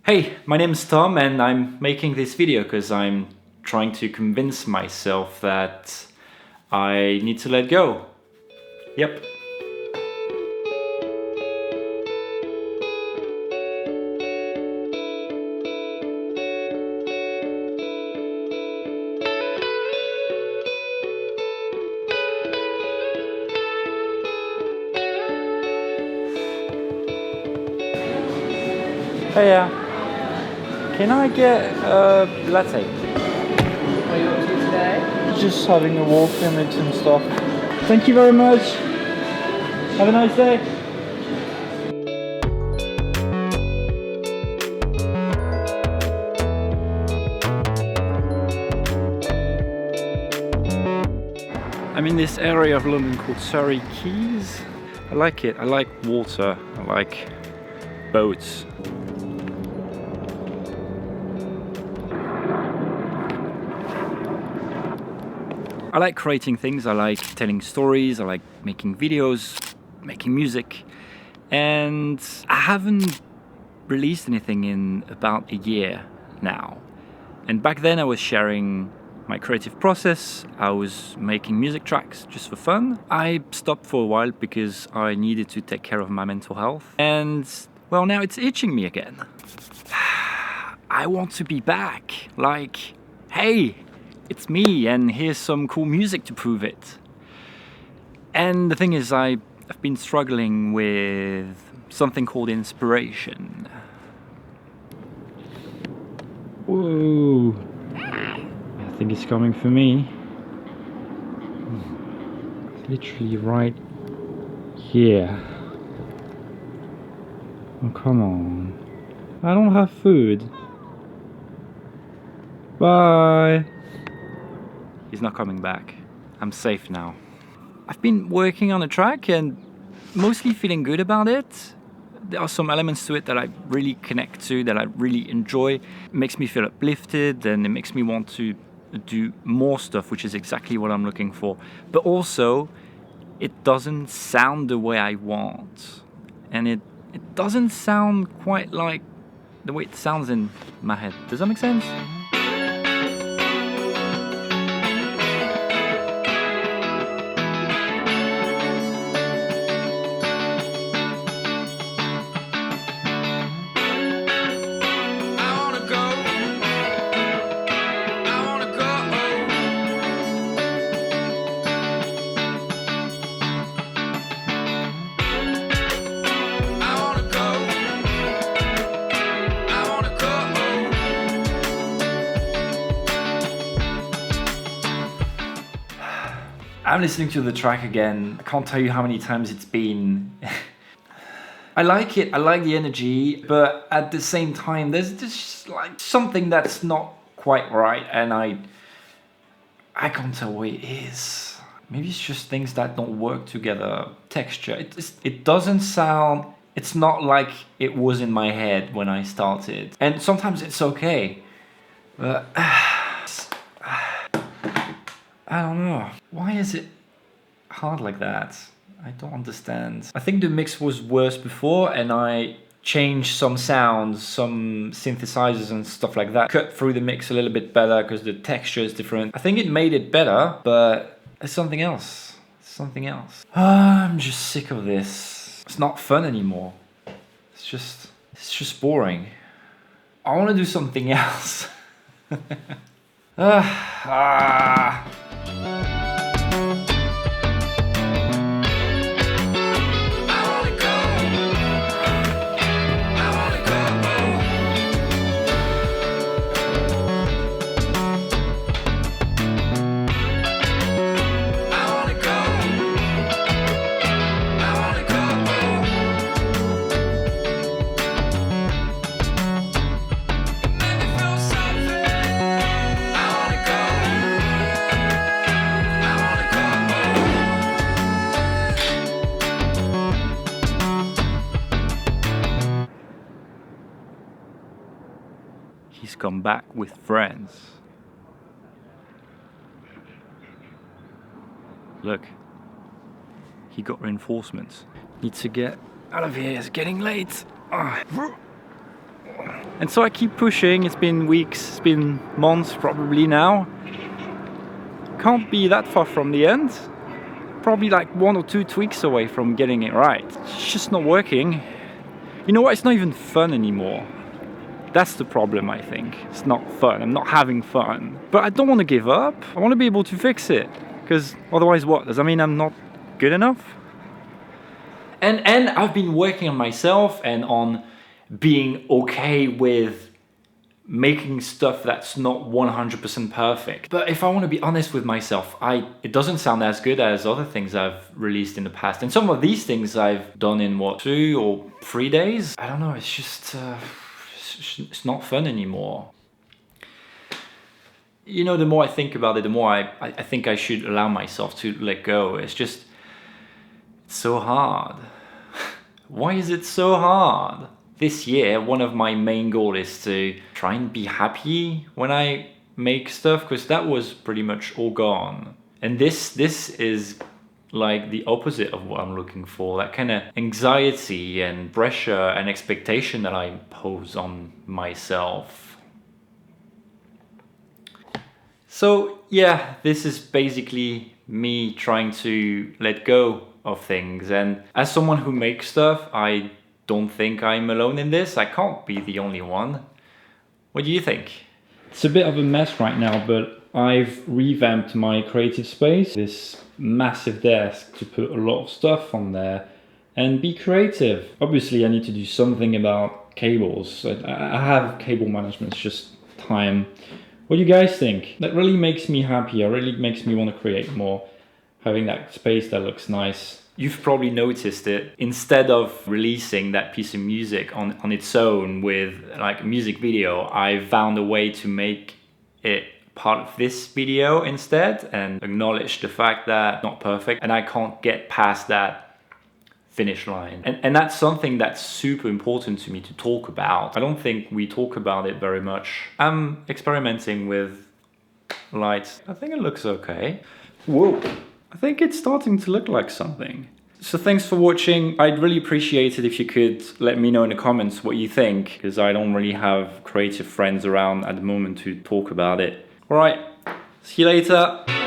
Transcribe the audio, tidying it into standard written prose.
Hey, my name is Tom and I'm making this video because I'm trying to convince myself that I need to let go. Yep. Hey, can I get a latte? What are you up to today? Just having a walk and make some stuff. Thank you very much. Have a nice day. I'm in this area of London called Surrey Quays. I like it. I like water. I like boats. I like creating things, I like telling stories, I like making videos, making music, and I haven't released anything in about a year now. And back then I was sharing my creative process, I was making music tracks just for fun. I stopped for a while because I needed to take care of my mental health, and well, now it's itching me again. I want to be back, like, hey, it's me and here's some cool music to prove it. And the thing is, I've been struggling with something called inspiration. Whoa, I think it's coming for me. It's literally right here. Oh, come on. I don't have food. Bye. He's not coming back. I'm safe now. I've been working on a track and mostly feeling good about it. There are some elements to it that I really connect to, that I really enjoy. It makes me feel uplifted and it makes me want to do more stuff, which is exactly what I'm looking for. But also, it doesn't sound the way I want. And it doesn't sound quite like the way it sounds in my head. Does that make sense? I'm listening to the track again. I can't tell you how many times it's been. I like it, I like the energy, but at the same time, there's just like something that's not quite right, and I can't tell what it is. Maybe it's just things that don't work together. Texture, it doesn't sound, it's not like it was in my head when I started. And sometimes it's okay, but I don't know. Why is it hard like that? I don't understand. I think the mix was worse before and I changed some sounds, some synthesizers and stuff like that. Cut through the mix a little bit better because the texture is different. I think it made it better, but it's something else. Something else. I'm just sick of this. It's not fun anymore. It's just boring. I want to do something else. He's come back with friends. Look, he got reinforcements. Need to get out of here, it's getting late. And so I keep pushing. It's been weeks, it's been months probably now. Can't be that far from the end. Probably like 1 or 2 tweaks away from getting it right. It's just not working. You know what? It's not even fun anymore. That's the problem, I think. It's not fun. I'm not having fun. But I don't want to give up. I want to be able to fix it. Because otherwise what? Does that mean I'm not good enough? And I've been working on myself and on being okay with making stuff that's not 100% perfect. But if I want to be honest with myself, it doesn't sound as good as other things I've released in the past. And some of these things I've done in 2 or 3 days. I don't know, it's just, it's not fun anymore. You know, the more I think about it, the more I think I should allow myself to let go. It's just, it's so hard. Why is it so hard? This year, one of my main goals is to try and be happy when I make stuff, because that was pretty much all gone. And this is like the opposite of what I'm looking for. That kind of anxiety and pressure and expectation that I impose on myself. So yeah, this is basically me trying to let go of things. And as someone who makes stuff, I don't think I'm alone in this. I can't be the only one. What do you think? It's a bit of a mess right now, but I've revamped my creative space. This massive desk to put a lot of stuff on there and be creative. Obviously, I need to do something about cables. I have cable management, it's just time. What do you guys think? That really makes me happy. It really makes me want to create more. Having that space that looks nice. You've probably noticed it. Instead of releasing that piece of music on its own with like a music video, I found a way to make it part of this video instead and acknowledge the fact that it's not perfect and I can't get past that finish line. And that's something that's super important to me to talk about. I don't think we talk about it very much. I'm experimenting with lights. I think it looks okay. Whoa. I think it's starting to look like something. So thanks for watching. I'd really appreciate it if you could let me know in the comments what you think, because I don't really have creative friends around at the moment to talk about it. All right, see you later.